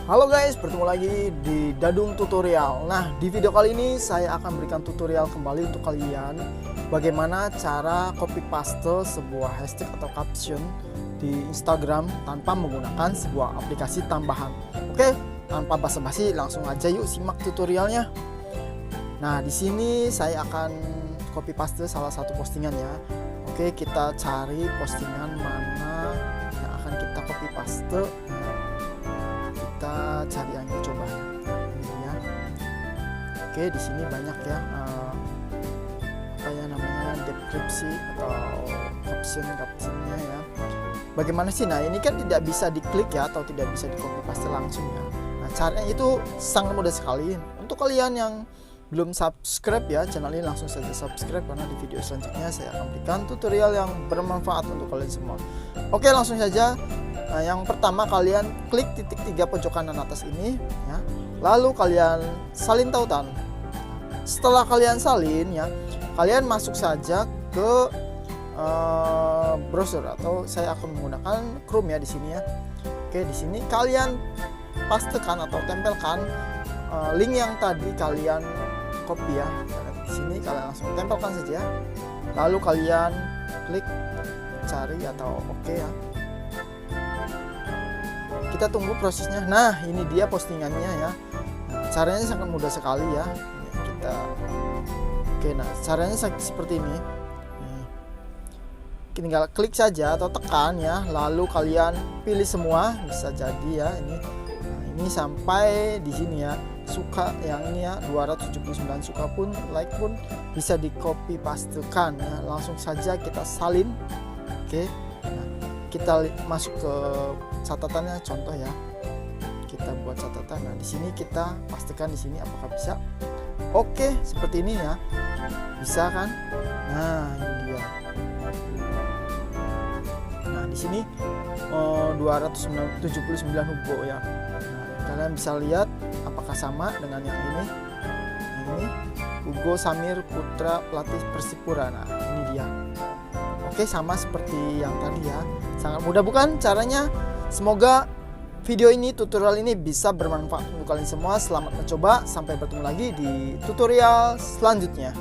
Halo guys, bertemu lagi di Dadung Tutorial. Nah, di video kali ini saya akan berikan tutorial kembali untuk kalian bagaimana cara copy paste sebuah hashtag atau caption di Instagram tanpa menggunakan sebuah aplikasi tambahan. Oke, tanpa basa-basi langsung aja yuk simak tutorialnya. Nah, di sini saya akan copy paste salah satu postingannya. Oke, kita cari postingan mana yang akan kita copy paste. Kita cari yang coba ini ya. Oke, di sini banyak ya apa ya namanya, deskripsi atau captionnya ya. Bagaimana sih? Nah, ini kan tidak bisa diklik ya, atau tidak bisa di copy paste langsung ya. Nah, caranya itu sangat mudah sekali. Untuk kalian yang belum subscribe ya channel ini, langsung saja subscribe karena di video selanjutnya saya akan berikan tutorial yang bermanfaat untuk kalian semua. Oke, langsung saja. Nah, yang pertama kalian klik titik 3 pojok kanan atas ini ya. Lalu kalian salin tautan. Setelah kalian salin ya, kalian masuk saja ke browser, atau saya akan menggunakan Chrome ya di sini ya. Oke, di sini kalian pastekan atau tempelkan link yang tadi kalian copy ya. Di sini kalian langsung tempelkan saja. Lalu kalian klik cari atau oke ya. Kita tunggu prosesnya. Nah, ini dia postingannya ya. Caranya sangat mudah sekali ya. Nah, caranya seperti ini. Tinggal klik saja atau tekan ya. Lalu kalian pilih semua, bisa jadi ya ini. Nah, ini sampai di sini ya. Suka yang ini ya, 279 suka pun, like pun bisa di copy pastekan ya. Langsung saja kita salin. Oke. Nah, kita masuk ke catatannya, contoh ya, kita buat catatan. Nah, di sini kita pastikan di sini apakah bisa. Oke, seperti ini ya, bisa kan? Nah, ini dia. Nah, di sini 279 Hugo ya. Nah, kalian bisa lihat apakah sama dengan yang ini. Nah, ini Hugo Samir Putra pelatih Persipura. Nah, ini dia. Oke, sama seperti yang tadi ya. Sangat mudah bukan caranya? Semoga video ini, tutorial ini bisa bermanfaat untuk kalian semua. Selamat mencoba, sampai bertemu lagi di tutorial selanjutnya.